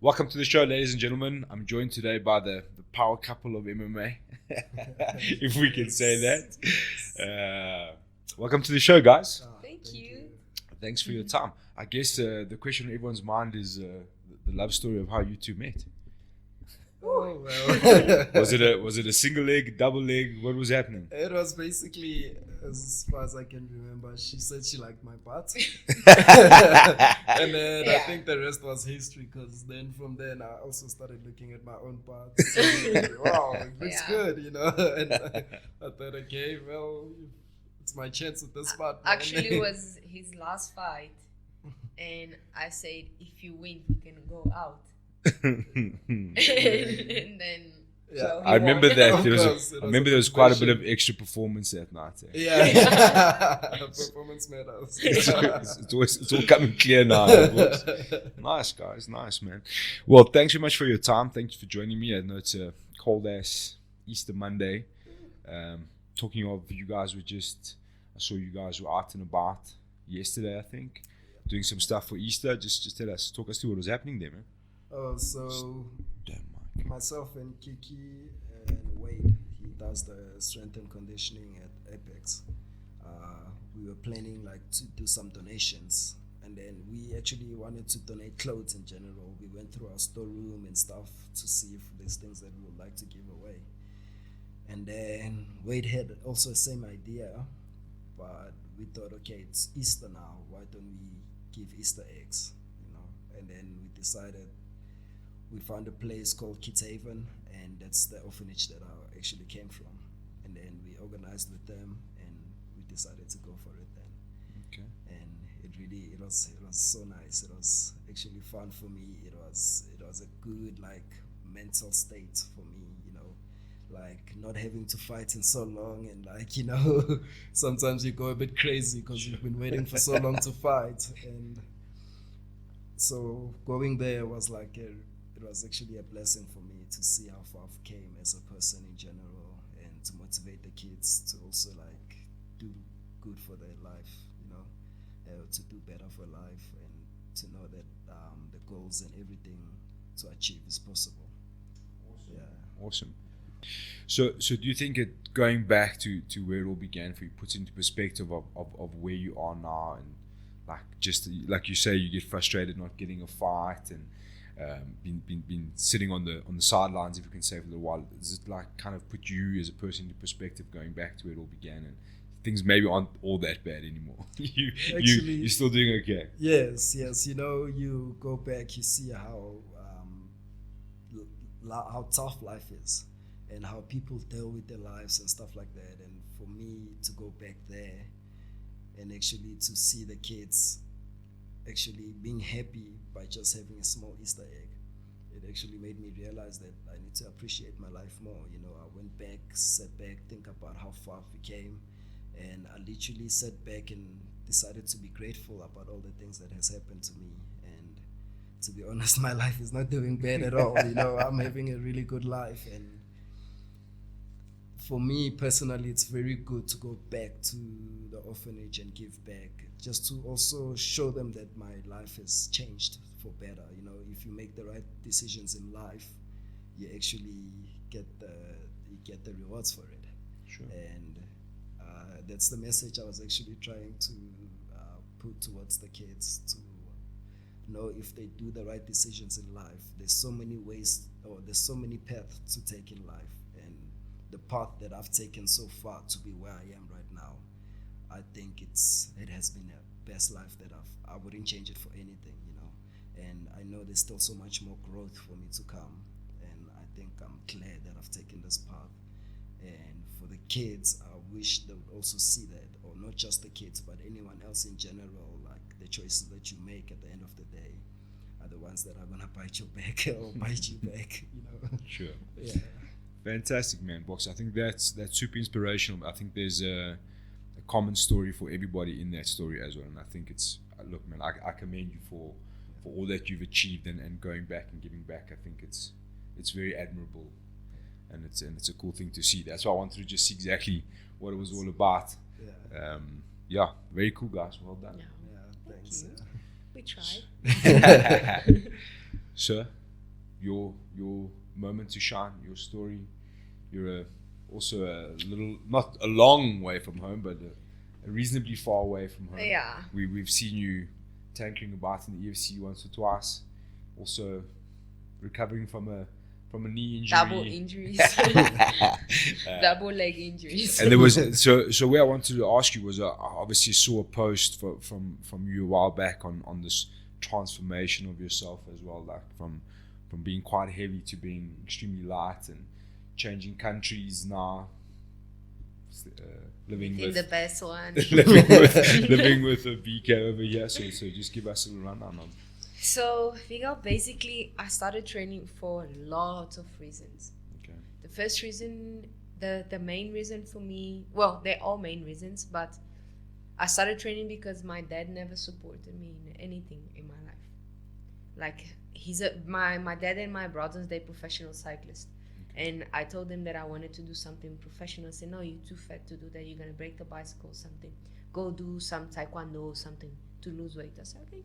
Welcome to the show, ladies and gentlemen. I'm joined today by the power couple of MMA, if we can say that. Welcome to the show, guys. Thank you. Thanks for your time. I guess the question on everyone's mind is the love story of how you two met. Oh, well. Was it a single leg, double leg? What was happening? It was basically, as far as I can remember, she said she liked my butt. And then I think the rest was history, because then from then I also started looking at my own butt. So, wow, it looks good, you know. And I thought, okay, well, it's my chance with this part. Actually, it was his last fight. And I said, if you win, we can go out. and then I remember won. that there was quite a bit of extra performance that night. Yeah. Performance matters. It's all coming clear now. Nice, guys. Nice, man. Well, thanks so much for your time. Thanks for joining me. I know it's a cold ass Easter Monday. Talking of you guys I saw you guys were out and about yesterday, I think, doing some stuff for Easter. Just talk us through what was happening there, man. So myself and Kiki and Wade, he does the strength and conditioning at Apex. We were planning to do some donations, and then we actually wanted to donate clothes in general. We went through our storeroom and stuff to see if there's things that we would like to give away. And then Wade had also the same idea, but we thought, okay, it's Easter now, why don't we give Easter eggs, you know? And then we decided, we found a place called Katharyna, and that's the orphanage that I actually came from. And then we organized with them, and we decided to go for it then. Okay. And it was so nice. It was actually fun for me. It was a good mental state for me, you know, not having to fight in so long, and you know, sometimes you go a bit crazy because you've been waiting for so long to fight. And so going there was it was actually a blessing for me to see how far I've came as a person in general, and to motivate the kids to also do good for their life, you know, to do better for life, and to know that the goals and everything to achieve is possible. Awesome. Yeah. Awesome. So do you think going back to where it all began for you puts into perspective of where you are now, and just like you say, you get frustrated not getting a fight, and been sitting on the sidelines, if you can say, for a little while. Does it kind of put you as a person into perspective going back to where it all began, and things maybe aren't all that bad anymore? You're still doing okay. Yes. You know, you go back, you see how tough life is, and how people deal with their lives and stuff like that. And for me to go back there and actually to see the kids actually being happy by just having a small Easter egg, it actually made me realize that I need to appreciate my life more. You know, I went back, sat back, think about how far we came, and I literally sat back and decided to be grateful about all the things that has happened to me. And to be honest, my life is not doing bad at all. You know, I'm having a really good life, and for me personally, it's very good to go back to the orphanage and give back, just to also show them that my life has changed for better. You know, if you make the right decisions in life, you actually get the rewards for it. Sure. And that's the message I was actually trying to put towards the kids, to know if they do the right decisions in life. There's so many ways, or there's so many paths to take in life. The path that I've taken so far to be where I am right now, I think it has been the best life that I wouldn't change it for anything, you know. And I know there's still so much more growth for me to come, and I think I'm glad that I've taken this path. And for the kids, I wish they would also see that, or not just the kids, but anyone else in general, the choices that you make at the end of the day are the ones that are gonna bite your back or bite you back, you know. Sure. Yeah. Fantastic, man, Box. I think that's super inspirational. I think there's a common story for everybody in that story as well, and I think it's look, man, I commend you for all that you've achieved, and going back and giving back. I think it's very admirable, and it's a cool thing to see. That's why I wanted to just see exactly what it was all about. Yeah, very cool, guys. Well done. Yeah, thanks. We tried. Sure. your moment to shine, your story. You're also a little, not a long way from home, but a reasonably far away from home. Yeah. We've seen you tankering about in the EFC once or twice. Also recovering from a knee injury. Double injuries. Double leg injuries. And there was so where I wanted to ask you was I obviously saw a post from you a while back on this transformation of yourself as well, like from being quite heavy to being extremely light and changing countries now, living with the best one. living with a BK over here. So just give us a little rundown on. So, Viggo, basically, I started training for lots of reasons. Okay. The first reason, the main reason for me, well, they're all main reasons, but I started training because my dad never supported me in anything in my life. Like, my dad and my brothers, they're professional cyclists. Okay. And I told them that I wanted to do something professional. I said, no, you're too fat to do that. You're going to break the bicycle or something. Go do some taekwondo or something to lose weight. I said, okay.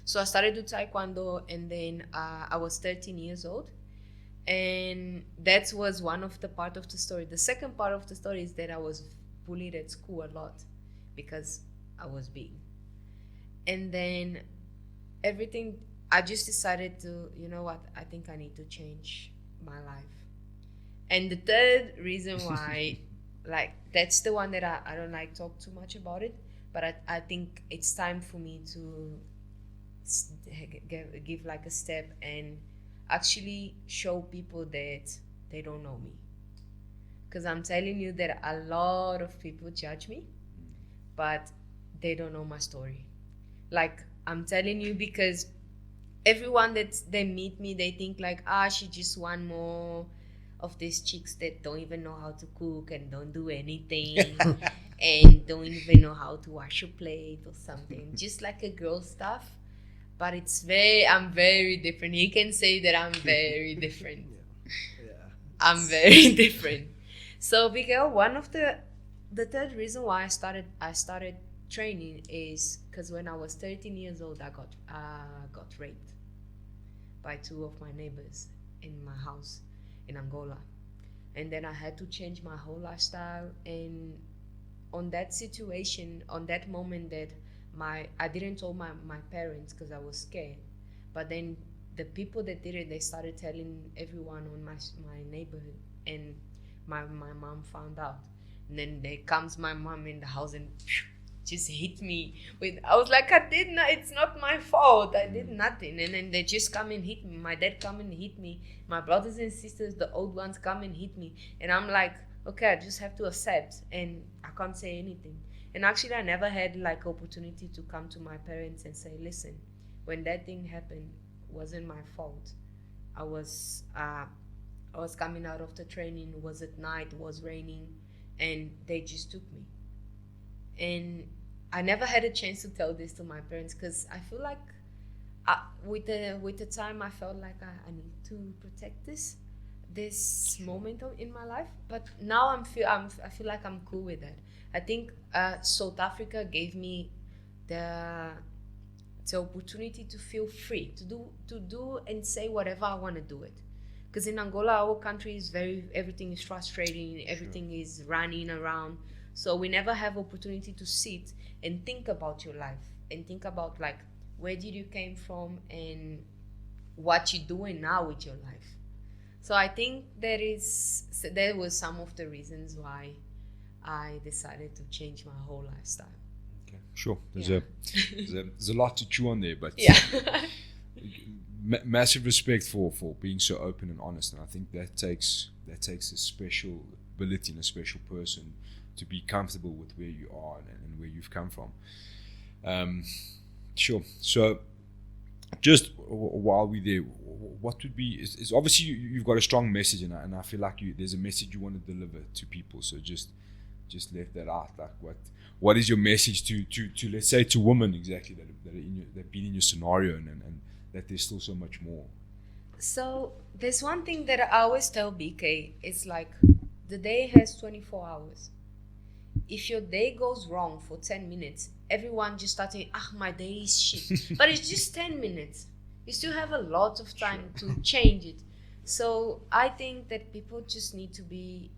So I started to taekwondo, and then I was 13 years old, and that was one of the part of the story. The second part of the story is that I was bullied at school a lot because I was big. And then everything, I just decided to, you know what, I think I need to change my life. And the third reason why, like, that's the one that I don't like talk too much about it, but I think it's time for me to give like a step and actually show people that they don't know me, because I'm telling you that a lot of people judge me, but they don't know my story. Like, I'm telling you, because everyone that they meet me, they think like, she's just one more of these chicks that don't even know how to cook and don't do anything and don't even know how to wash a plate or something, just like a girl stuff. But I'm very different. He can say that I'm very different. Yeah. I'm very different. So, because one of the third reason why I started training is because when I was 13 years old, I got raped by two of my neighbors in my house in Angola, and then I had to change my whole lifestyle. And on that situation, on that moment, that I didn't tell my parents because I was scared, but then the people that did it, they started telling everyone on my neighborhood, and my mom found out. And then there comes my mom in the house and just hit me with, I was like, it's not my fault, I did nothing. And then they just come and hit me. My dad come and hit me, my brothers and sisters, the old ones, come and hit me, and I'm like, okay, I just have to accept, and I can't say anything. And actually, I never had like opportunity to come to my parents and say, listen, when that thing happened, it wasn't my fault. I was coming out of the training, it was at night, it was raining, and they just took me. And I never had a chance to tell this to my parents, because I feel like with the time, I felt like I need to protect this moment in my life. But now I feel like I'm cool with that. I think South Africa gave me the opportunity to feel free to do and say whatever I want to do it. Because in Angola, our country is everything is frustrating, everything is running around. So we never have opportunity to sit and think about your life and think about like, where did you came from and what you're doing now with your life. So I think there was some of the reasons why I decided to change my whole lifestyle. Okay, sure. There's a lot to chew on there, but yeah. Massive respect for being so open and honest, and I think that takes a special ability and a special person to be comfortable with where you are and where you've come from. Sure. So, just while we're there, what would be is obviously you've got a strong message, and I feel like there's a message you want to deliver to people. So just let that out. Like what is your message to let's say to women exactly that have been in your scenario and that there's still so much more. So there's one thing that I always tell BK. It's like the day has 24 hours. If your day goes wrong for 10 minutes, everyone just starts saying, my day is shit. But it's just 10 minutes. You still have a lot of time to change it. So I think that people just need to be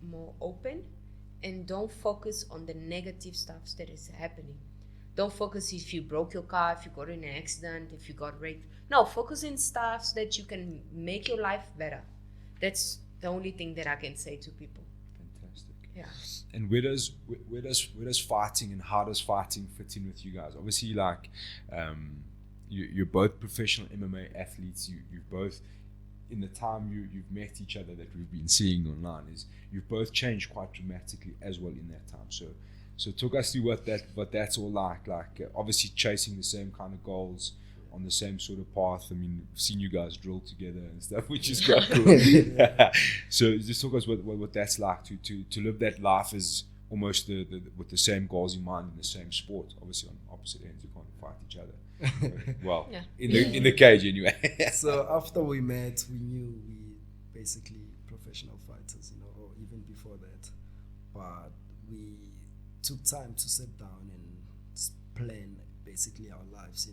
more open and don't focus on the negative stuff that is happening. Don't focus if you broke your car, if you got in an accident, if you got raped. No, focus in stuff that you can make your life better. That's the only thing that I can say to people. Fantastic. Yeah. And where does fighting and how does fighting fit in with you guys? Obviously, like you're both professional MMA athletes. You've both, in the time you've met each other that we've been seeing online, is you've both changed quite dramatically as well in that time. So talk us through what that's all like. Like obviously chasing the same kind of goals on the same sort of path. I mean, I've seen you guys drill together and stuff, which is quite cool. So just talk us what that's like to live that life as almost with the same goals in mind in the same sport. Obviously on opposite ends, you can't fight each other. Well, Yeah. in the cage anyway. So after we met, we knew we basically professional fighters, or even before that. But we took time to sit down and plan basically our lives.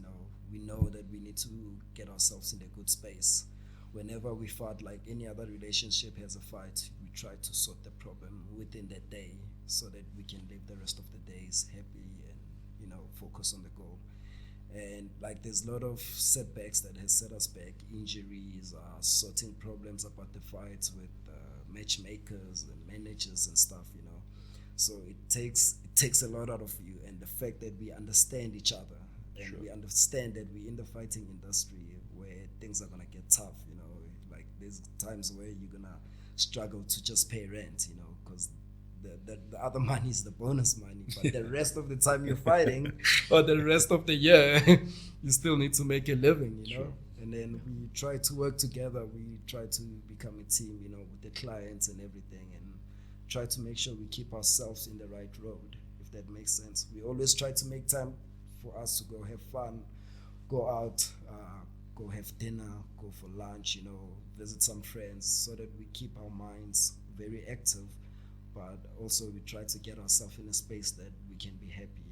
We know that we need to get ourselves in a good space. Whenever we fought, like any other relationship has a fight, we try to sort the problem within that day so that we can live the rest of the days happy and focus on the goal. And like there's a lot of setbacks that has set us back, injuries, sorting problems about the fights with matchmakers and managers and stuff. So it takes a lot out of you, and the fact that we understand each other and we understand that we're in the fighting industry where things are gonna get tough. Like there's times where you're gonna struggle to just pay rent, because the other money is the bonus money, but the rest of the time you're fighting or the rest of the year you still need to make a living, and then we try to work together. We try to become a team, with the clients and everything, and try to make sure we keep ourselves in the right road, if that makes sense. We always try to make time for us to go have fun, go out, go have dinner, go for lunch, visit some friends, so that we keep our minds very active. But also we try to get ourselves in a space that we can be happy.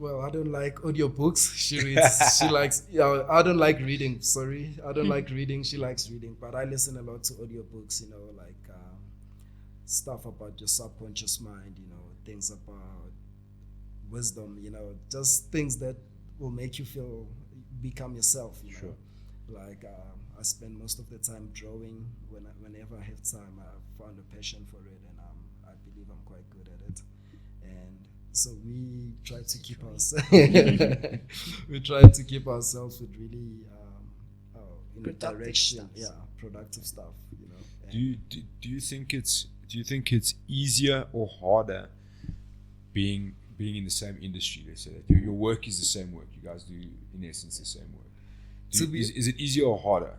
I don't like audiobooks. She reads. She likes. I don't like reading. Sorry, I don't like reading. She likes reading, but I listen a lot to audiobooks. Like stuff about your subconscious mind. Things about wisdom. Just things that will make you become yourself. Sure. Like I spend most of the time drawing. Whenever I have time, I found a passion for it, and I believe I'm quite good at it. And so we try to keep ourselves. We try to keep ourselves with really in a direction, productive stuff. Do you think it's easier or harder being in the same industry? Let's say that your work is the same work. You guys do in essence the same work. Is it easier or harder?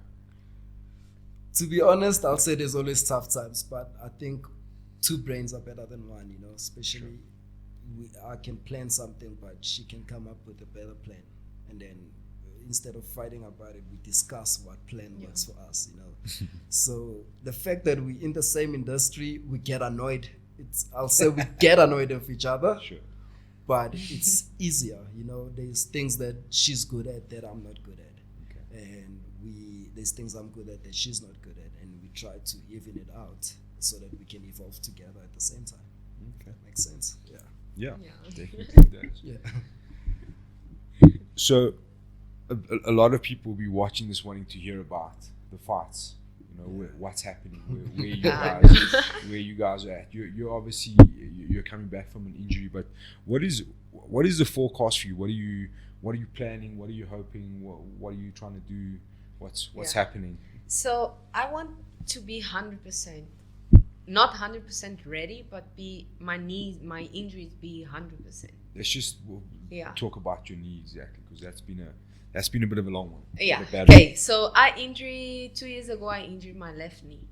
To be honest, I'll say there's always tough times, but I think two brains are better than one, especially I can plan something, but she can come up with a better plan. And then instead of fighting about it, we discuss what plan works for us, So the fact that we're in the same industry, we get annoyed. I'll say we get annoyed of each other. Sure. But it's easier, there's things that she's good at that I'm not good at. Okay. And there's things I'm good at that she's not good at, and we try to even it out so that we can evolve together at the same time. Okay. Makes sense? Yeah. Yeah. Definitely does. Yeah. So a lot of people will be watching this wanting to hear about the fights, what's happening, where you guys are at. You're obviously you're coming back from an injury, but what is the forecast for you? What are you planning? What are you hoping? What are you trying to do? What's happening? So I want to be 100%, not 100% ready, but my injuries be 100%. Let's just talk about your knee exactly, because that's been a bit of a long one. Yeah. Okay. So 2 years ago, I injured my left knee.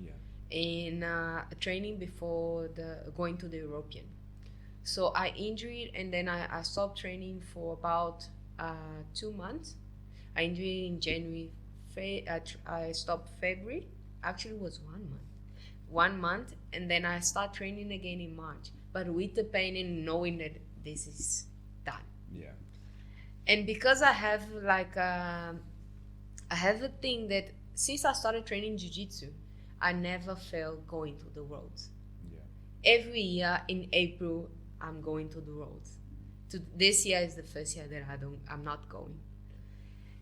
Yeah. In training before going to the European. So I injured, and then I stopped training for about 2 months. I injured in January. I stopped February. Actually, it was 1 month. 1 month, and then I start training again in March. But with the pain and knowing that this is done. Yeah. And because I have I have a thing that since I started training jiu-jitsu, I never failed going to the roads. Yeah. Every year in April, I'm going to the roads. This year is the first year that I'm not going.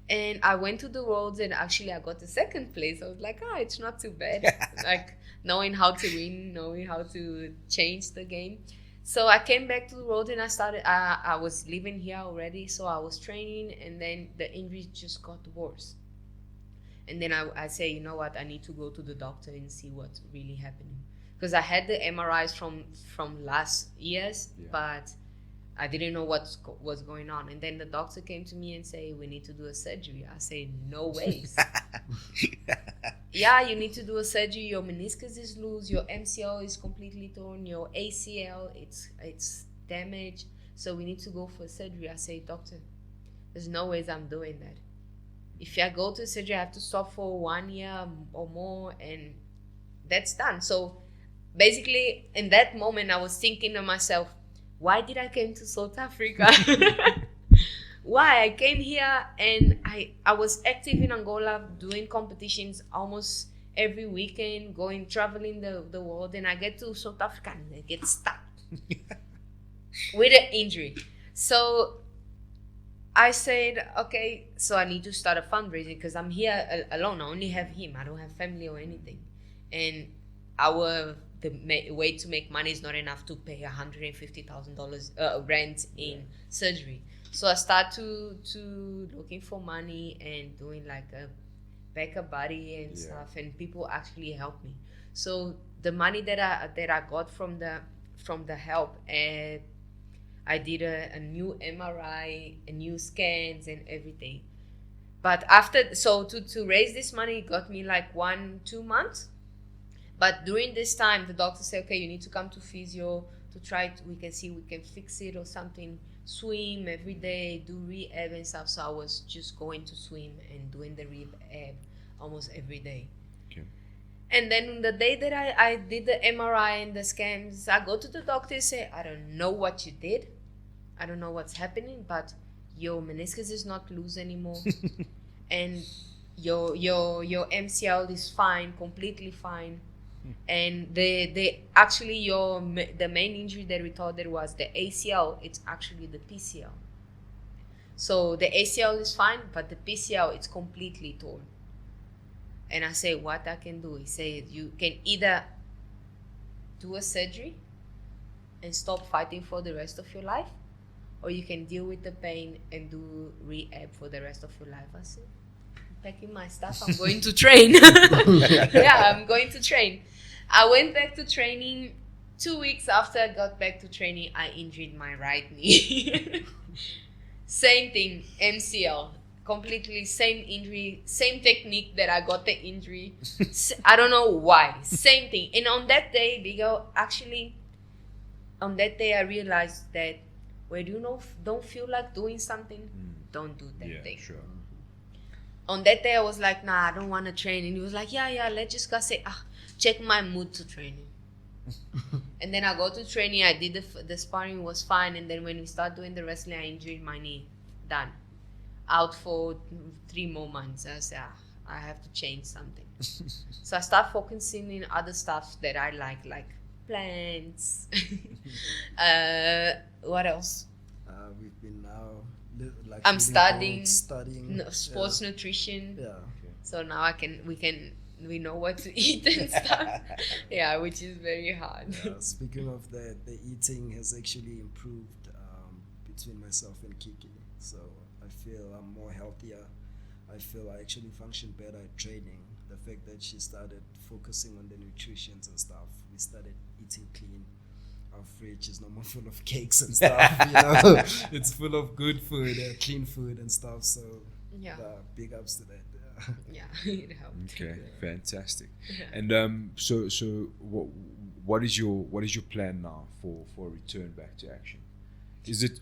And I went to the roads, and actually I got the second place. I was like, it's not too bad. Like knowing how to win, knowing how to change the game. So I came back to the road, and I was living here already, so I was training, and then the injury just got worse. And then I say, you know what, I need to go to the doctor and see what's really happening. Because I had the MRIs from last year's, but I didn't know what was going on. And then the doctor came to me and say, we need to do a surgery. I say, no ways. Yeah, you need to do a surgery. Your meniscus is loose. Your MCL is completely torn. Your ACL, it's damaged. So we need to go for surgery. I say, doctor, there's no ways I'm doing that. If I go to surgery, I have to stop for 1 year or more, and that's done. So basically, in that moment, I was thinking to myself, why did I came to South Africa? Why? I came here, and I was active in Angola, doing competitions almost every weekend, traveling the world, and I get to South Africa and I get stuck with an injury. So I said, okay, so I need to start a fundraising because I'm here alone. I only have him. I don't have family or anything. And the way to make money is not enough to pay $150,000 rent in surgery. So I start to looking for money and doing like a backup body and stuff, and people actually help me. So the money that I got from the help, I did a new MRI, a new scans and everything. But to raise this money, it got me like 1-2 months. But during this time, the doctor said, okay, you need to come to physio to try we can see we can fix it or something. Swim every day, do rehab and stuff. So I was just going to swim and doing the rehab almost every day. Okay. And then the day that I did the MRI and the scans, I go to the doctor and say, I don't know what you did. I don't know what's happening, but your meniscus is not loose anymore. And your MCL is fine, completely fine. And the main injury that we thought there was the ACL, it's actually the PCL. So the ACL is fine, but the PCL, it's completely torn. And I say, what I can do? He said, you can either do a surgery and stop fighting for the rest of your life, or you can deal with the pain and do rehab for the rest of your life. I said, I'm packing my stuff, I'm going to train. Yeah, I'm going to train. I went back to training. 2 weeks after I got back to training, I injured my right knee. Same thing, MCL. Completely same injury, same technique that I got the injury. I don't know why. Same thing. And on that day, on that day I realized that when you don't feel like doing something, don't do that thing. Sure. On that day I was like, nah, I don't want to train. And he was like, yeah, let's just go say, check my mood to training. And then I go to training, I did the sparring was fine, and then when we start doing the wrestling, I injured my knee. Done. Out for 3 more months. I said, I have to change something. So I start focusing in other stuff that I like plants. What else? We've been now I'm studying sports yeah. nutrition. Yeah. Okay. So now we know what to eat and stuff. Yeah, which is very hard. Speaking of that, the eating has actually improved between myself and Kiki. So I feel I'm more healthier. I feel I actually function better at training. The fact that she started focusing on the nutrition and stuff, we started eating clean. Our fridge is no more full of cakes and stuff. It's full of good food, clean food and stuff. So big ups to that. Yeah, it helped. Okay, fantastic. And so what is your plan now for a return back to action?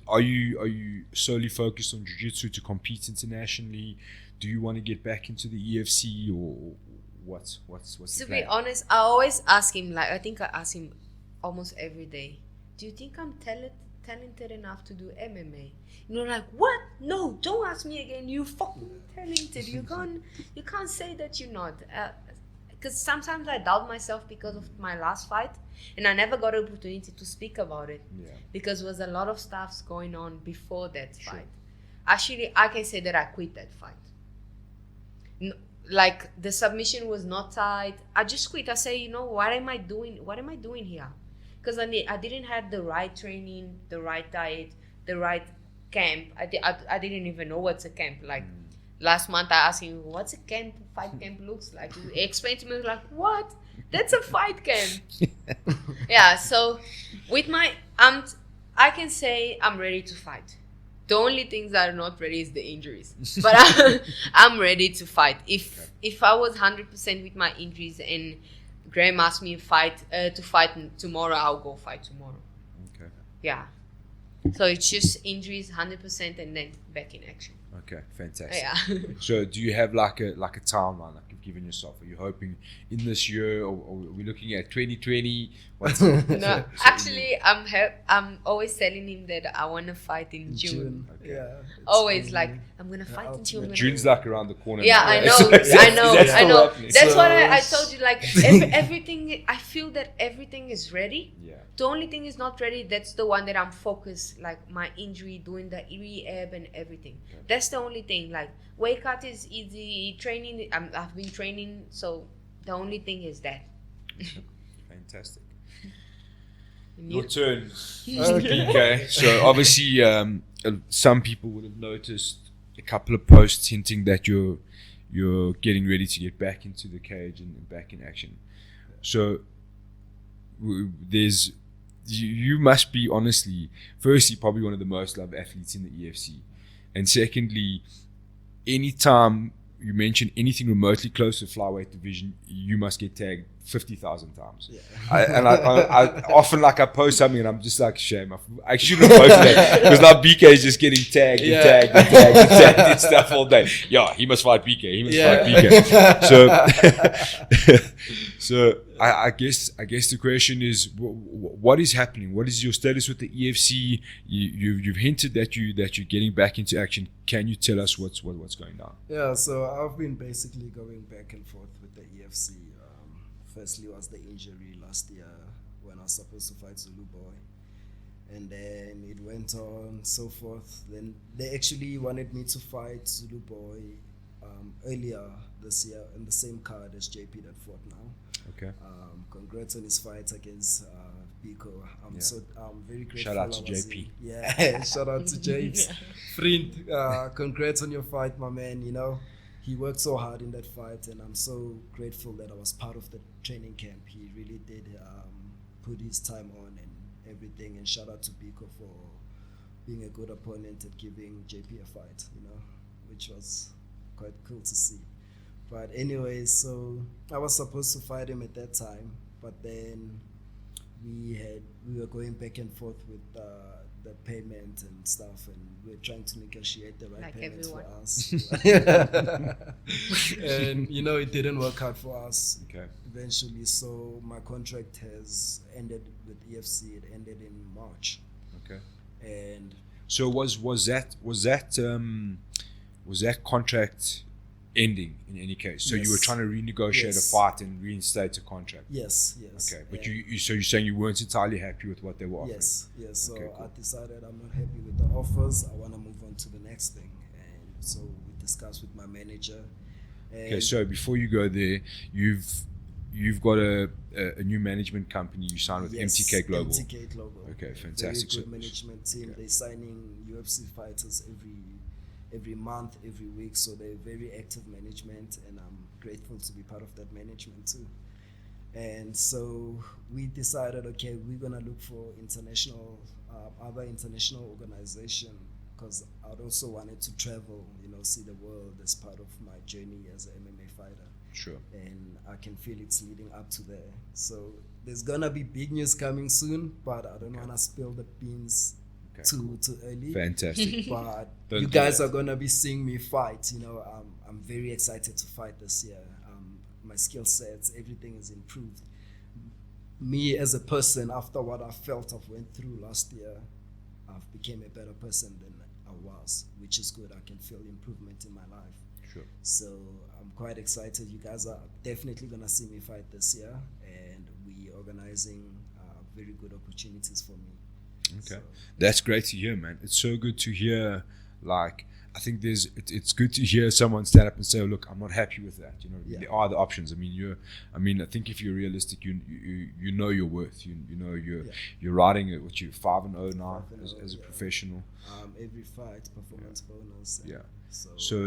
Are you solely focused on jiu-jitsu to compete internationally? Do you want to get back into the EFC, or what's To the plan? be honest, I always ask him, I think I ask him almost every day, do you think I'm talented enough to do MMA. You know, like, what? No, don't ask me again. You fucking talented. You can't say that you're not. Because sometimes I doubt myself because of my last fight, and I never got an opportunity to speak about it because there was a lot of stuff going on before that fight. Actually, I can say that I quit that fight. Like, the submission was not tight. I just quit. I say, what am I doing here? Because I didn't have the right training, the right diet, the right camp. I didn't even know what's a camp. Like, last month I asked him, what's a camp? Fight camp looks like. He explained to me, like, what? That's a fight camp. Yeah, so with my, I can say I'm ready to fight. The only things that are not ready is the injuries. But I'm ready to fight. If I was 100% with my injuries and Graham asked me to fight tomorrow, I'll go fight tomorrow. Okay. Yeah. So it's just injuries 100% and then back in action. Okay, fantastic. Yeah. So do you have like a timeline like you've given yourself? Are you hoping in this year, or are we looking at 2020? No, actually, I'm always telling him that I want to fight in June. Okay. Yeah. Always like, I'm gonna fight in June. June's like around the corner. Yeah, now, I right? know, So I know. happening. That's So- what I told you. Like, everything, I feel that everything is ready. Yeah. The only thing is not ready. That's the one that I'm focused. Like, my injury, doing the rehab and everything. Okay. That's the only thing. Like, weight cut is easy. Training, I've been training. So the only thing is that. Fantastic. And Your you- turn. Okay. So obviously, some people would have noticed a couple of posts hinting that you're getting ready to get back into the cage and back in action. So you must be, honestly, firstly, probably one of the most loved athletes in the EFC, and secondly, anytime you mention anything remotely close to flyweight division, you must get tagged 50,000 times. Yeah. I often, I post something and I'm just like, shame, I shouldn't have posted that, because now BK is just getting tagged and stuff all day. Yeah, he must fight BK. He must fight BK. So I guess the question is, what is happening? What is your status with the EFC? You've hinted that you're getting back into action. Can you tell us what's going on? Yeah, so I've been basically going back and forth with the EFC. Firstly was the injury last year when I was supposed to fight Zulu Boy. And then it went on, so forth. Then they actually wanted me to fight Zulu Boy earlier this year in the same card as JP that fought now. Okay. Congrats on his fight against Biko. I'm very grateful. Shout out to I was JP. Yeah, shout out to James. Friend, congrats on your fight, my man. He worked so hard in that fight, and I'm so grateful that I was part of the training camp. He really did put his time on and everything, and shout out to Biko for being a good opponent and giving JP a fight, which was quite cool to see. But anyway, so I was supposed to fight him at that time, but then we were going back and forth with the payment and stuff, and we were trying to negotiate the right Like payments everyone. for us. And it didn't work out for us. Okay. Eventually, so my contract has ended with EFC. It ended in March. Okay. And So was that contract ending in any case? So you were Yes. trying to renegotiate Yes. a fight and reinstate a contract. yes. Okay, but And so you're saying you weren't entirely happy with what they were offering. yes. So Okay, cool. I decided I'm not happy with the offers. I want to move on to the next thing. And so we discussed with my manager. And Okay, so before you go there, you've got a new management company you signed with yes, MTK Global. MTK Global. Okay, fantastic. Very So- good management team. okay. They're signing UFC fighters every month, every week. So they're very active management, and I'm grateful to be part of that management too. And so we decided, okay, we're gonna look for other international organization, because I'd also wanted to travel, see the world as part of my journey as an MMA fighter. Sure. And I can feel it's leading up to there. So there's gonna be big news coming soon, but I don't wanna spill the beans Okay, too early. Fantastic. But Don't you do guys that. are gonna be seeing me fight. I'm very excited to fight this year. My skill sets, everything is improved. Me as a person, after what I felt I went through last year, I've become a better person than I was, which is good. I can feel improvement in my life. Sure. So I'm quite excited. You guys are definitely gonna see me fight this year, and we organizing very good opportunities for me. Okay, So, that's great to hear, man. It's so good to hear. Like, I think it's good to hear someone stand up and say, oh, "Look, I'm not happy with that." You know, Yeah. there are the options. I think if you're realistic, you know your worth. You know you're riding it. What you 5-0 now 5-0, as a yeah. professional. every fight performance bonus. and Yeah. So, So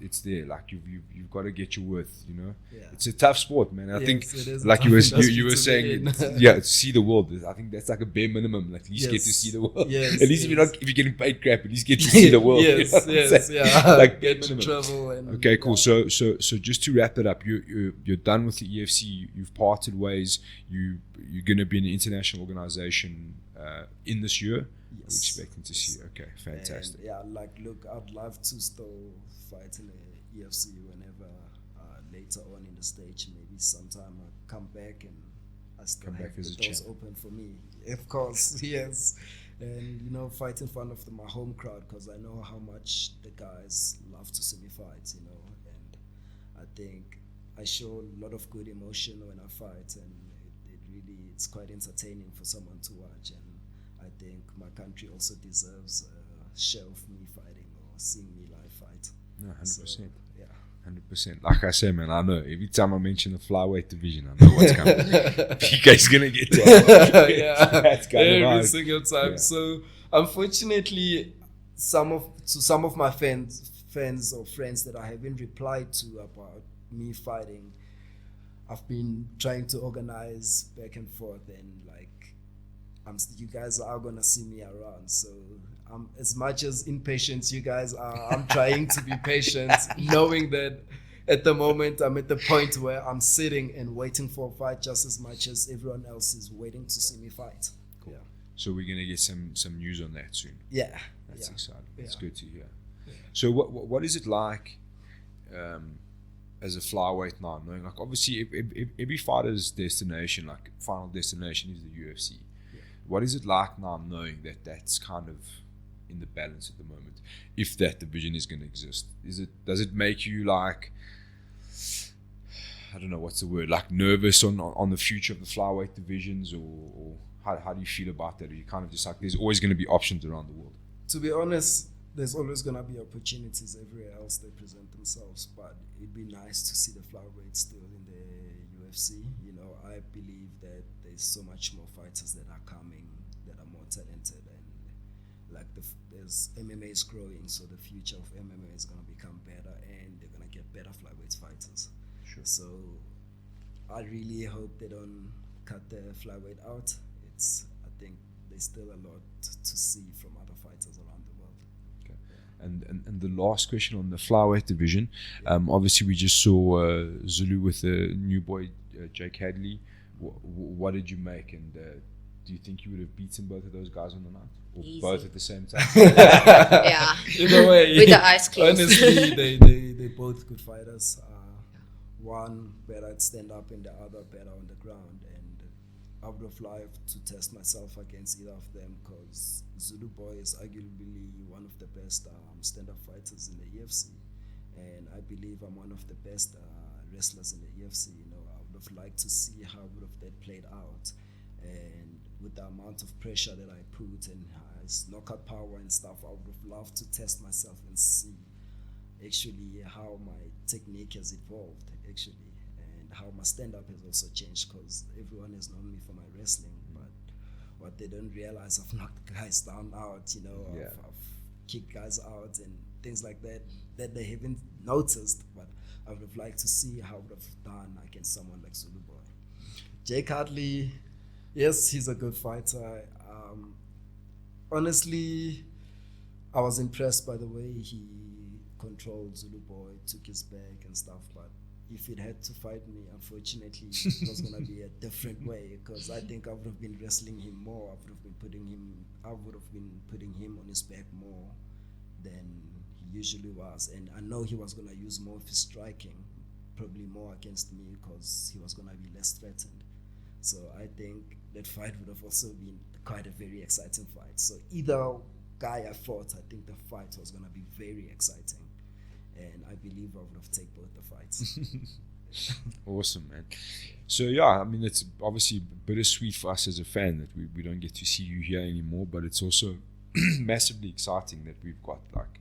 it's there. Like you've got to get your worth. You know, Yeah. it's a tough sport, man. I Yes, think it is a like tough you were industry to saying, be in. yeah, to see the world. I think that's like a bare minimum. Like at least get to Yes. see the world. Yes, At least if yes. if you're getting paid crap, at least get to see the world. Yes, you know what I'm yes, saying? yeah. Like Get to minimum. travel and Okay, cool. yeah. So just to wrap it up, you're done with the EFC. You've parted ways. You're gonna be in an international organization in this year. We're Yes. expecting to see. Okay, fantastic. And yeah, look, I'd love to still fight in the EFC whenever later on in the stage. Maybe sometime I come back and I still Come have back as the a doors champ. open for me. Of course, yes. And fight in front of my home crowd, because I know how much the guys love to see me fight. And I think I show a lot of good emotion when I fight, and it's quite entertaining for someone to watch. And I think my country also deserves a share of me fighting or seeing me live fight. No, 100%. So, yeah. 100%. Like I say, man, I know every time I mention the flyweight division, I know what's coming. PK's gonna get that. Yeah, That's kind of every hard. single time. Yeah. So unfortunately, some of my fans or friends that I haven't replied to about me fighting, I've been trying to organize back and forth, and you guys are gonna see me around. So as much as impatient you guys are, I'm trying to be patient, knowing that at the moment I'm at the point where I'm sitting and waiting for a fight just as much as everyone else is waiting to see me fight. Cool. So we're gonna get some news on that soon. Yeah. That's yeah. exciting. That's Yeah. good to hear. Yeah. So what is it like as a flyweight now? Knowing, like, obviously every fighter's destination, like final destination, is the UFC. Yeah. What is it like now knowing that that's kind of in the balance at the moment, if that division is going to exist? Does it make you, like, I don't know what's the word, like nervous on the future of the flyweight divisions, or how do you feel about that? Are you kind of just like, there's always going to be options around the world? To be honest, there's always going to be opportunities everywhere else they present themselves, but it'd be nice to see the flyweight still in the UFC. I believe that there's so much more fighters that are coming that are more talented, and there's MMA is growing, so the future of MMA is going to become better, and they're going to get better flyweight fighters. Sure. So I really hope they don't cut the flyweight out. I think there's still a lot to see from other fighters around the world. Okay. And the last question on the flyweight division, obviously we just saw Zulu with the new boy Jake Hadley. What did you make, and do you think you would have beaten both of those guys on the night, or Easy. both at the same time? Yeah. Either way, With the eyes closed. honestly, they both good fighters. One better at stand up and the other better on the ground, and I would have liked to test myself against either of them, because Zulu Boy is arguably one of the best stand-up fighters in the EFC, and I believe I'm one of the best wrestlers in the EFC. I would have liked to see how would have that played out, and with the amount of pressure that I put and his knockout power and stuff, I would have loved to test myself and see actually how my technique has evolved actually, and how my stand-up has also changed, because everyone has known me for my wrestling, but what they don't realize, I've knocked guys down out, Yeah. I've kicked guys out and things like that they haven't noticed, but I would have liked to see how I would have done against someone like Zulu Boy. Jake Hartley, yes, he's a good fighter. Honestly, I was impressed by the way he controlled Zulu Boy, took his back and stuff, but if it had to fight me, unfortunately, it was going to be a different way, because I think I would have been wrestling him more. I would have been putting him on his back more than he usually was, and I know he was going to use more of his striking, probably more against me, because he was going to be less threatened. So I think that fight would have also been quite a very exciting fight. So either guy I fought, I think the fight was going to be very exciting. And I believe I would have taken both the fights. Awesome, man. So yeah, I mean, it's obviously bittersweet for us as a fan that we don't get to see you here anymore, but it's also massively exciting that we've got like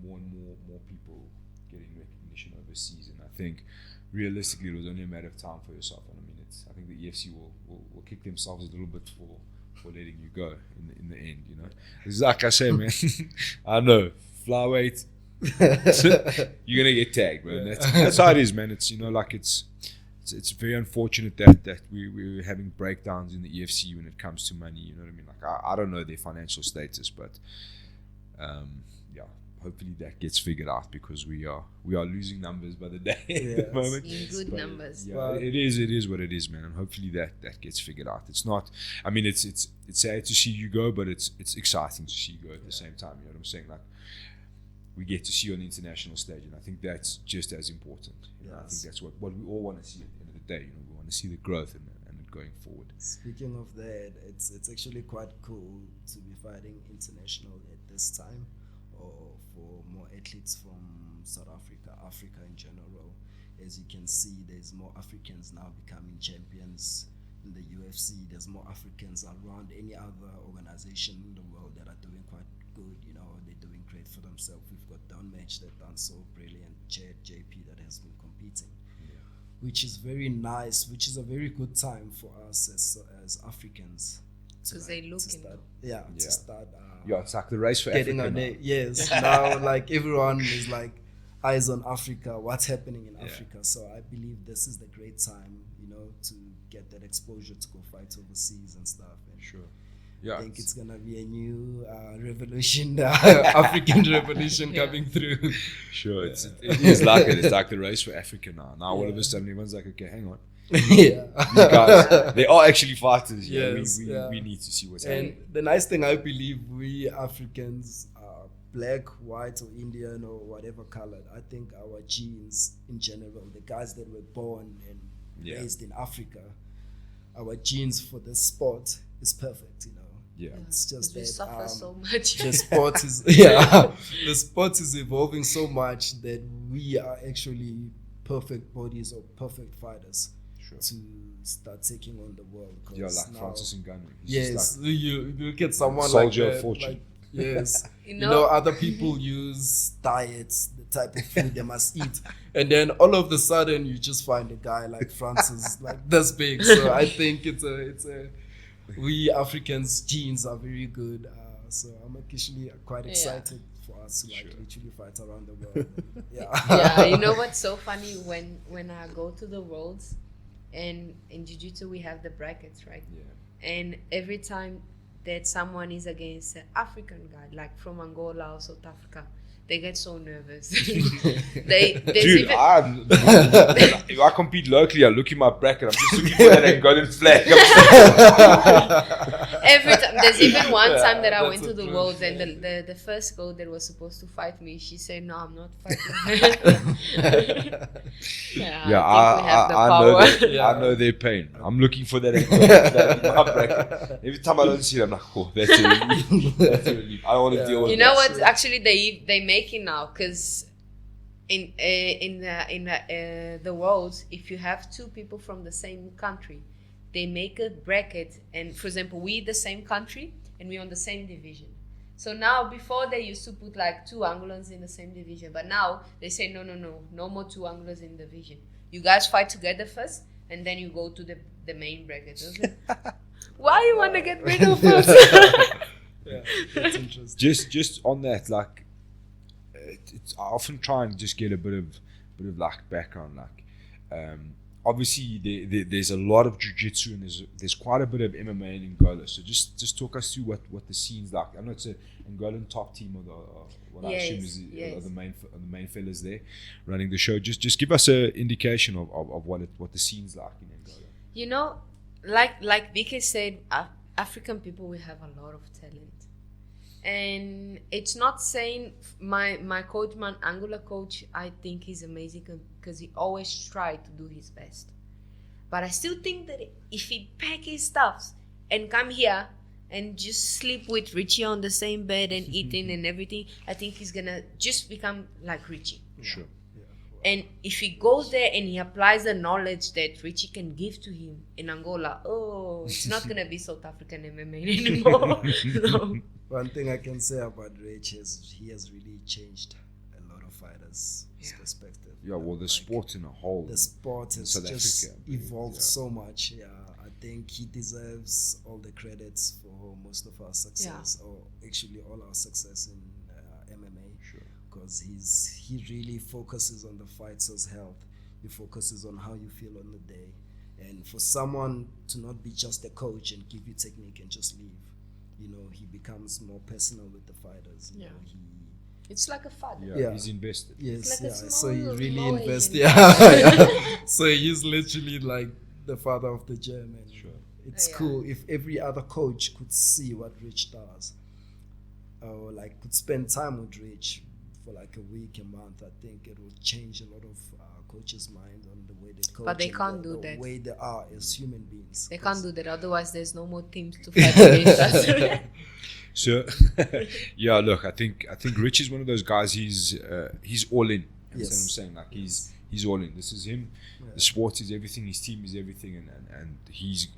more and more people getting recognition overseas. And I think realistically it was only a matter of time for yourself. And I mean, I think the EFC will kick themselves a little bit for letting you go in the end, you know. It's like I say, man, I know, flyweight, you're gonna get tagged, bro. Yeah. That's how it is, man. It's, you know, like it's very unfortunate that we're having breakdowns in the EFC when it comes to money. You know what I mean? Like I don't know their financial status, but yeah, hopefully that gets figured out, because we are losing numbers by the day at the moment. In good numbers. Yeah, it is what it is, man, and hopefully that gets figured out. It's not. I mean, it's sad to see you go, but it's exciting to see you go at the same time. You know what I'm saying? Like, we get to see you on the international stage, and I think that's just as important. You know, I think that's what we all want to see at the end of the day. You know, we want to see the growth and it going forward. Speaking of that, it's actually quite cool to be fighting international at this time, or for more athletes from South Africa in general. As you can see, there's more Africans now becoming champions in the UFC. There's more Africans around any other organization in the world that are doing quite good. You know, they're doing great for themselves. We've got Don Match that done so brilliant, Chad JP that has been competing, which is very nice, which is a very good time for us as Africans. Because they're looking. To start. It's like the race for getting Africa. On yes, now like everyone is like eyes on Africa. What's happening in Africa? So I believe this is the great time, you know, to get that exposure to go fight overseas and stuff. And Sure. Yeah, I think it's gonna be a new revolution, African revolution coming through. Sure, it is like it. It's like the race for Africa now. Now all of a sudden everyone's like, okay, hang on. Yeah, These guys, they are actually fighters. Yes, we need to see what's happening. And the nice thing, I believe, we Africans, black, white, or Indian, or whatever colored, I think our genes in general, the guys that were born and raised in Africa, our genes for the sport is perfect, you know. Yeah. It's just we that suffer so much. the sport is the sport is evolving so much that we are actually perfect bodies or perfect fighters to start taking on the world. Yeah, like now, Francis Ngannou. Yes, like you look at someone soldier like that, of fortune. like, yes, you know, other people use diets, the type of food they must eat, and then all of a sudden you just find a guy like Francis, like this big. So I think it's a we Africans' genes are very good. So I'm actually quite excited for us to like literally fight around the world. Yeah, you know what's so funny, when I go to the worlds, and in jiu-jitsu we have the brackets, right? Yeah. And every time that someone is against an African guy, like from Angola or South Africa, they get so nervous. Dude, if I compete locally, I look in my bracket, I'm just looking for that golden flag. Every time, there's even one time that I went to the world, and the first girl that was supposed to fight me, she said, "No, I'm not fighting." I know their pain. I'm looking for that golden flag in my bracket. Every time I don't see it, I'm like, oh, that's a relief. That's a relief. I don't want to deal with that. You know what? Actually, they make it now, because in the world, if you have two people from the same country, they make a bracket, and for example, we the same country and we on the same division. So now, before they used to put like two Angolans in the same division, but now they say no more two Angolans in the division. You guys fight together first, and then you go to the main bracket. Like, why you want to get rid of us? Yeah, that's interesting. Just on that, like, I often try and just get a bit of like background, like. Obviously, there's a lot of jiu-jitsu, and there's quite a bit of MMA in Angola. So just talk us through what the scene's like. I know it's an Angolan top team, or what I assume is the main fellas there running the show. Just give us an indication of what the scene's like in Angola. You know, like Vike said, African people, we have a lot of talent. And it's not saying my coach, my Angola coach, I think he's amazing because he always tried to do his best. But I still think that if he pack his stuffs and come here and just sleep with Richie on the same bed and eating and everything, I think he's gonna just become like Richie. Sure. And if he goes there and he applies the knowledge that Richie can give to him in Angola, it's not gonna be South African MMA anymore. No. One thing I can say about Rich is he has really changed a lot of fighters' perspective. Yeah, well, the sport in a whole. The sport has South just Africa, evolved so much. Yeah, I think he deserves all the credits for most of our success, or actually all our success in MMA. Sure. Because he really focuses on the fighter's health. He focuses on how you feel on the day. And for someone to not be just a coach and give you technique and just leave, he becomes more personal with the fighters. You know, It's like a father. Yeah, he's invested. Yes, like a so he small really Asian invests. guy. Yeah. So he's literally like the father of the gym. And Sure. it's cool if every other coach could see what Rich does, or like could spend time with Rich for like a week, a month. I think it will change a lot of coaches' mind on the way they coach. But they and can't the do that. way they are as human beings. They can't do that, otherwise there's no more teams to fight against us. So, yeah, look, I think Rich is one of those guys. He's all in. That's what I'm saying. Like he's all in. This is him. Yeah. The sport is everything. His team is everything, and he's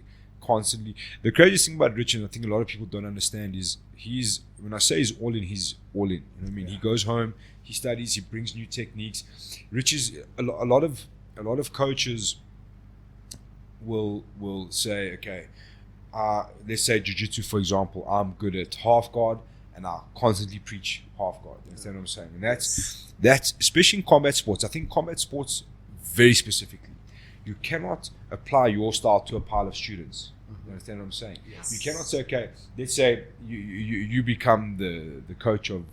constantly. The craziest thing about Rich, and I think a lot of people don't understand, is when I say he's all in, he's all in. You know what I mean? He goes home, he studies, he brings new techniques. Rich is a lot of coaches will say, okay, let's say jiu-jitsu, for example, I'm good at half guard and I constantly preach half guard. You understand what I'm saying? And that's especially in combat sports. I think combat sports very specifically, you cannot apply your style to a pile of students. You understand what I'm saying? Yes. You cannot say, okay, let's say you become the coach of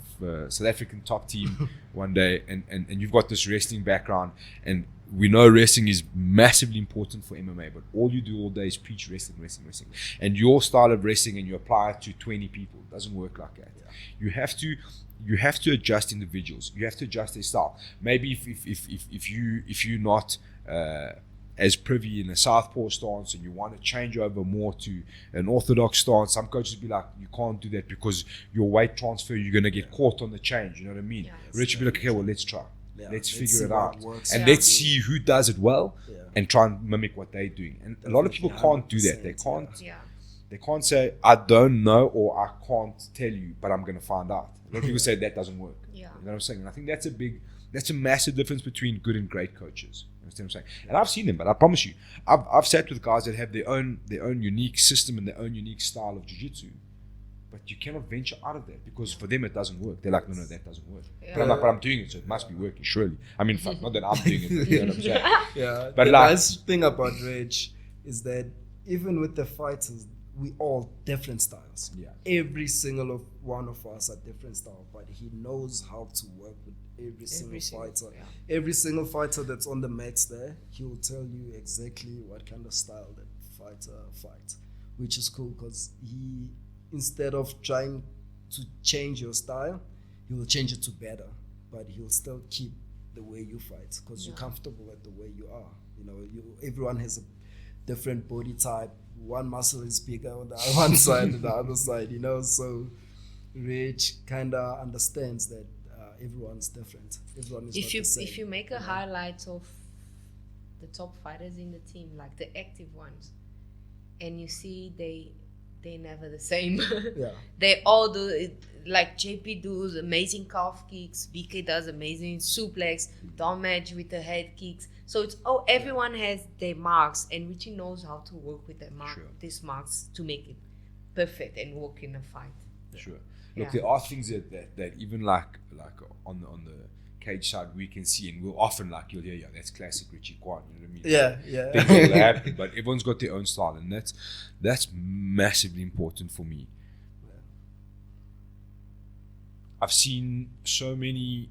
South African top team one day, and you've got this wrestling background, and we know wrestling is massively important for MMA, but all you do all day is preach wrestling. And your style of wrestling, and you apply it to 20 people. It doesn't work like that. Yeah. You have to adjust individuals. You have to adjust their style. Maybe if you're not as privy in a southpaw stance and you want to change over more to an orthodox stance, some coaches be like, you can't do that because your weight transfer, you're going to get caught on the change. You know what I mean? Yeah. Rich will be like, okay, well, let's try. Yeah, let's see figure it what out. works And for let's see who does it well and try and mimic what they're doing. And a lot of people can't do that. They can't. Yeah. They can't say, I don't know, or I can't tell you, but I'm going to find out. A lot of people say that doesn't work. Yeah. You know what I'm saying? And I think that's a massive difference between good and great coaches. You understand what I'm saying? And I've seen them, but I promise you, I've sat with guys that have their own unique system and their own unique style of jiu-jitsu. But you cannot venture out of that because for them it doesn't work. They're like, no, that doesn't work. Yeah. But I'm like, but I'm doing it, so it must be working, surely. I mean, fuck, not that I'm doing it, but you know what I'm saying? Yeah, But the like- nice thing about Rich is that even with the fighters, we all different styles. Yeah. Every single one of us are different style, but he knows how to work with every single fighter. Yeah. Every single fighter that's on the mats there, he will tell you exactly what kind of style that fighter fights, which is cool because he, instead of trying to change your style, he will change it to better, but he'll still keep the way you fight because you're comfortable at the way you are. You know, everyone has a different body type. One muscle is bigger on the one side and the other side, you know. So Rich kind of understands that everyone's different. Everyone is not the same. If you make a highlight of the top fighters in the team, like the active ones, and you see they're never the same. Yeah. They all do it, like JP does amazing calf kicks, BK does amazing suplex, Dom Edge with the head kicks. So it's everyone has their marks, and Richie knows how to work with these marks to make it perfect and work in a fight. Sure. Look, there are things that even like on the cage side we can see, and we'll often like you'll hear, yeah, that's classic Richie Kwan. You know what I mean? Yeah. Things will happen, but everyone's got their own style, and that's massively important for me. I've seen so many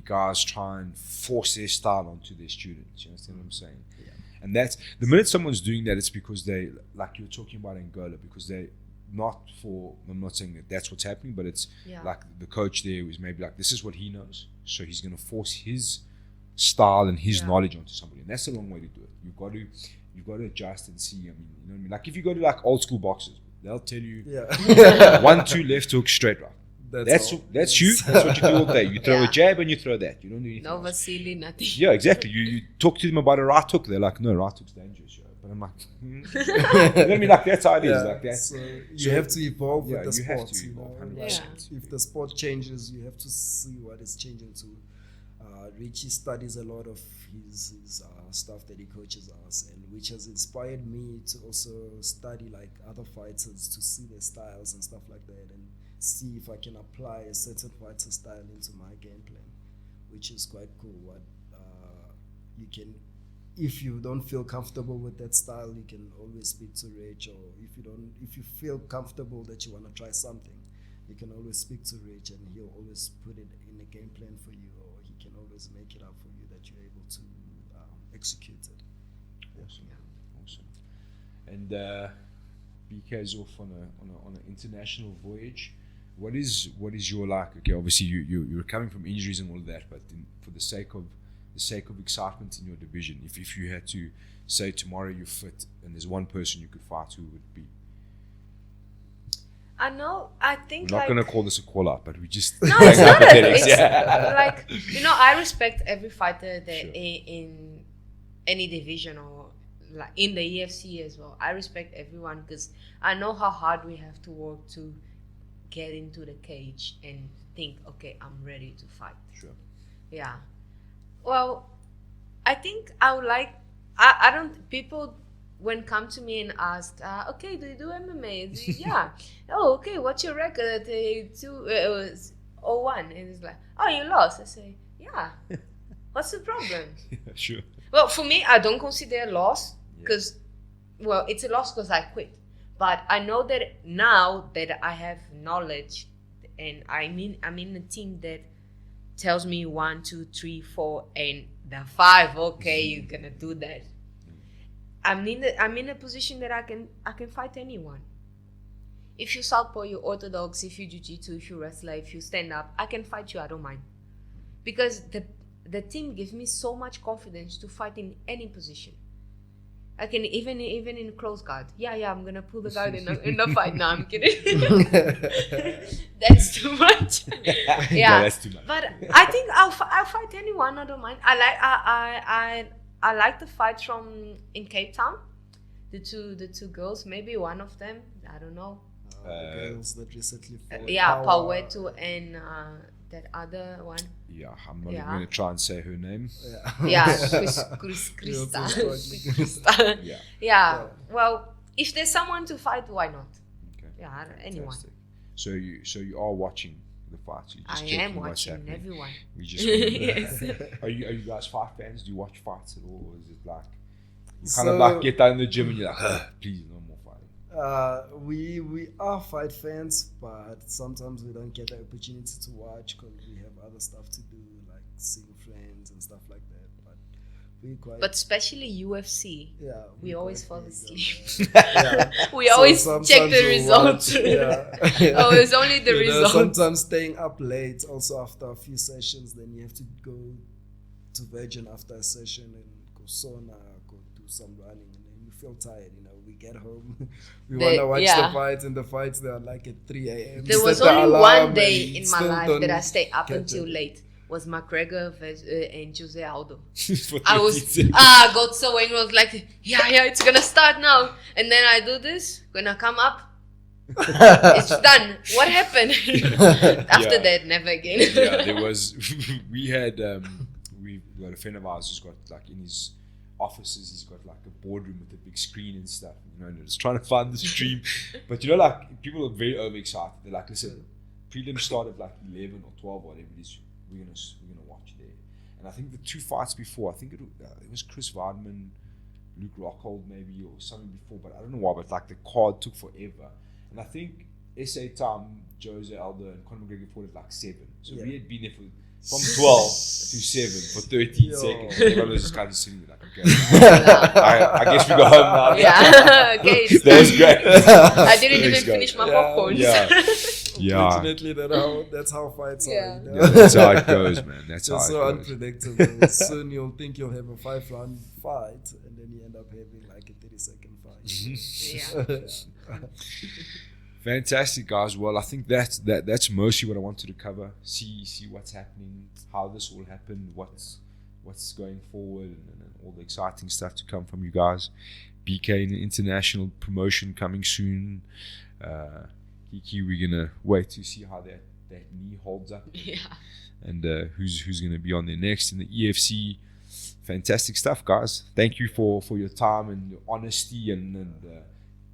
guys try and force their style onto their students. You understand what I'm saying? Yeah. And that's the minute someone's doing that, it's because they, like you were talking about Angola, because they I'm not saying that that's what's happening, but it's like the coach there was maybe like, this is what he knows, so he's going to force his style and his knowledge onto somebody, and that's the wrong way to do it. You've got to you've got to adjust and see. I mean, you know what I mean? Like if you go to like old school boxers, they'll tell you 1-2 left hook straight right. That's you. That's what you do all day. You throw a jab and you throw that. You don't do anything No else. Vasily, nothing. Yeah, exactly. You talk to them about a right hook. They're like, no, right hook's dangerous. Yeah. But I'm like, you know what I mean? Like that's how it is. Like that. So you have to evolve with the you have sport. to evolve, You know? 100%. If the sport changes, you have to see what is changing to. Richie studies a lot of his stuff that he coaches us, and which has inspired me to also study like other fighters to see their styles and stuff like that, and see if I can apply a certain fighter style into my game plan, which is quite cool. What you can, if you don't feel comfortable with that style, you can always speak to Rich, or if you feel comfortable that you want to try something, you can always speak to Rich, and he'll always put it in a game plan for you, or he can always make it up for you that you're able to execute it. Awesome. And BK's off on an international voyage. What is your like? Okay, obviously you're recovering from injuries and all of that, but for the sake of excitement in your division, if you had to say tomorrow you're fit and there's one person you could fight, who would it be? I think We're not like, going to call this a call out, but we just no, it's not. hypothetics. It's like, I respect every fighter that Sure. in any division, or like in the EFC as well. I respect everyone because I know how hard we have to work to get into the cage and think, okay, I'm ready to fight. Sure. Yeah. Well, I think I would like. I don't. People when come to me and ask, okay, do you do MMA? Yeah. Oh, okay. What's your record? It was 0-1, and it's like, oh, you lost. I say, yeah. What's the problem? Yeah, sure. Well, for me, I don't consider a loss because, well, it's a loss because I quit. But I know that now that I have knowledge, and I'm in a team that tells me 1, 2, 3, 4, and the 5. Okay, you're gonna do that. I'm in a position that I can fight anyone. If you southpaw, you orthodox, if you jiu-jitsu, if you wrestler, if you stand up, I can fight you. I don't mind, because the team gives me so much confidence to fight in any position. I can even in close guard. Yeah, I'm gonna pull the guard in the fight. No, I'm kidding. That's too much. Yeah, that's too much. But I think I'll fight anyone. I don't mind. I like the fights from in Cape Town. The two girls. Maybe one of them. I don't know. The girls that recently fought. Pawetu and that other one. Yeah, I'm not even going to try and say her name. Krista. Yeah. Well, if there's someone to fight, why not? Okay. Yeah, anyone. So you are watching the fights. You're just I checking am what's watching happening. everyone. We just Yes. Are you guys fight fans? Do you watch fights at all, or is it like you kind of like get down in the gym and you're like, please no more fighting? We are fight fans, but sometimes we don't get the opportunity to watch because we have other stuff to do, like seeing friends and stuff like that. But we quite. But especially UFC. Yeah, we always fall big asleep. Yeah. We always sometimes check the we'll results. watch, yeah. Oh, it's only the results. Sometimes staying up late, also after a few sessions, then you have to go to Virgin after a session and go sauna, go do some running, and then you feel tired. We get home, we want to watch the fights, and the fights they are like at 3 a.m. There was only one day in my life that I stayed up until late. Was McGregor and Jose Aldo. I got so angry. I was like, yeah, it's gonna start now. And then I do this. When I come up, it's done. What happened? After that, never again. Yeah, there was. We had we got a friend of ours who's got like in his offices, he's got like a boardroom with a big screen and stuff. And just trying to find the stream. But like people are very overexcited. They're like, listen, prelims start at like 11 or 12 or whatever it is. We're gonna watch there. And I think the 2 fights before, I think it was Chris Weidman, Luke Rockhold maybe, or something before, but I don't know why. But like the card took forever. And I think SA time, Jose Aldo and Conor McGregor fought at like 7. So we had been there for from 12 to 7 for 13 Yo. seconds. Everyone was just kind of sitting there like, okay. I guess we go home now. Yeah. Okay. That was great. I didn't Thanks, even guys. finish my Yeah. popcorn. Yeah. Unfortunately, that's how fights Yeah. are. You know? Yeah, that's how it goes, man. That's how Just it so goes. unpredictable. Soon you'll think you'll have a 5-round fight, and then you end up having like a 30-second fight. Fantastic, guys. Well, I think that's mostly what I wanted to cover. See what's happening, how this all happened, what's going forward, and all the exciting stuff to come from you guys. BK in international promotion coming soon. Kiki, we're gonna wait to see how that knee holds up. Yeah. And who's gonna be on there next in the EFC. Fantastic stuff, guys. Thank you for your time and your honesty and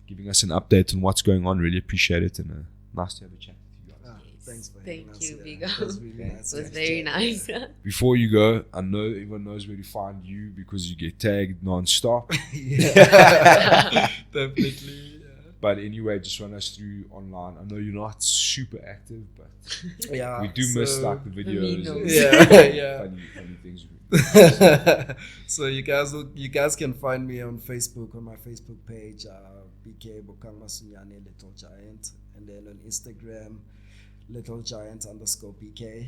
giving us an update on what's going on. Really appreciate it, and nice to have a chat with you guys. Thanks for Thank having us. you, Yeah. Vigo. It was really nice. It was very nice. Before you go, I know everyone knows where to find you because you get tagged non-stop. Yeah. Definitely. But anyway, just run us through online. I know you're not super active, but Yeah. we do miss like the videos and Yeah. funny things. So you guys can find me on Facebook, on my Facebook page, BK Bokang Masunyane Little Giant, and then on Instagram, Little Giant _BK.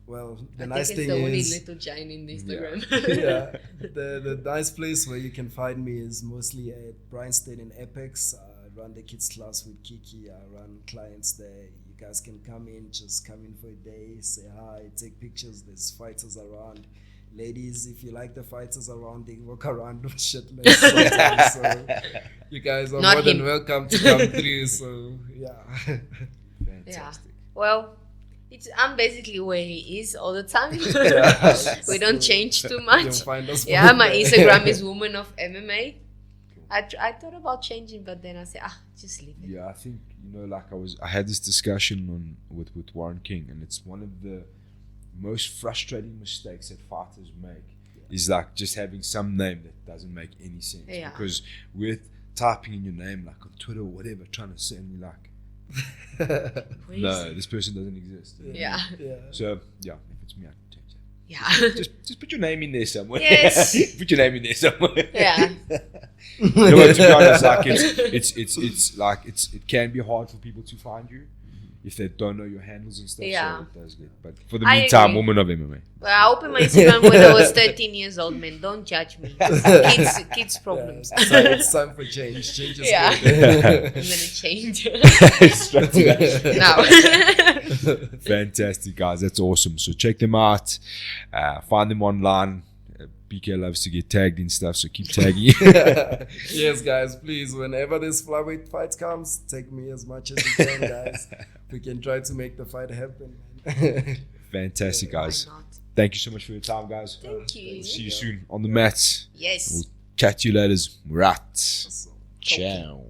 Well, the I nice think it's thing the only is, little giant in Instagram. yeah, the nice place where you can find me is mostly at Bryanston in Apex. I run the kids class with Kiki. I run clients there. You guys can come in, just come in for a day, say hi, take pictures. There's fighters around. Ladies, if you like the fighters around, they walk around shitless sometimes. So you guys are Not more than him. welcome to come through. So yeah. Fantastic. Well, I'm basically where he is all the time. Yeah. We don't change too You'll much. find us Yeah, my there. Instagram is Woman of MMA. I thought about changing, but then I said, just leave it. Yeah, I think like I had this discussion with Warren King, and it's one of the most frustrating mistakes that fighters make is like just having some name that doesn't make any sense. Yeah. Because with typing in your name like on Twitter or whatever, trying to send me like, no, this person doesn't exist. Yeah. So yeah, if it's me, I can change that. Yeah. Just put your name in there somewhere. Yes. Put your name in there somewhere. Yeah. No, but to be honest, like it's like it can be hard for people to find you if they don't know your handles and stuff. Yeah. So it does get. But for the I meantime, agree. Woman of MMA. Well, I opened my Instagram when I was 13 years old, man. Don't judge me. Kids problems. So it's time for change. Change is Yeah. good. I'm gonna change Straight to that. now. Fantastic, guys. That's awesome. So check them out. Find them online. BK loves to get tagged in stuff, so keep tagging. Yes, guys, please, whenever this flyweight fight comes, take me as much as you can, guys. We can try to make the fight happen, man. Fantastic, guys. Why not? Thank you so much for your time, guys. Thank you. See you soon on the mats. Yes. We'll chat to you later. Right. So- Ciao.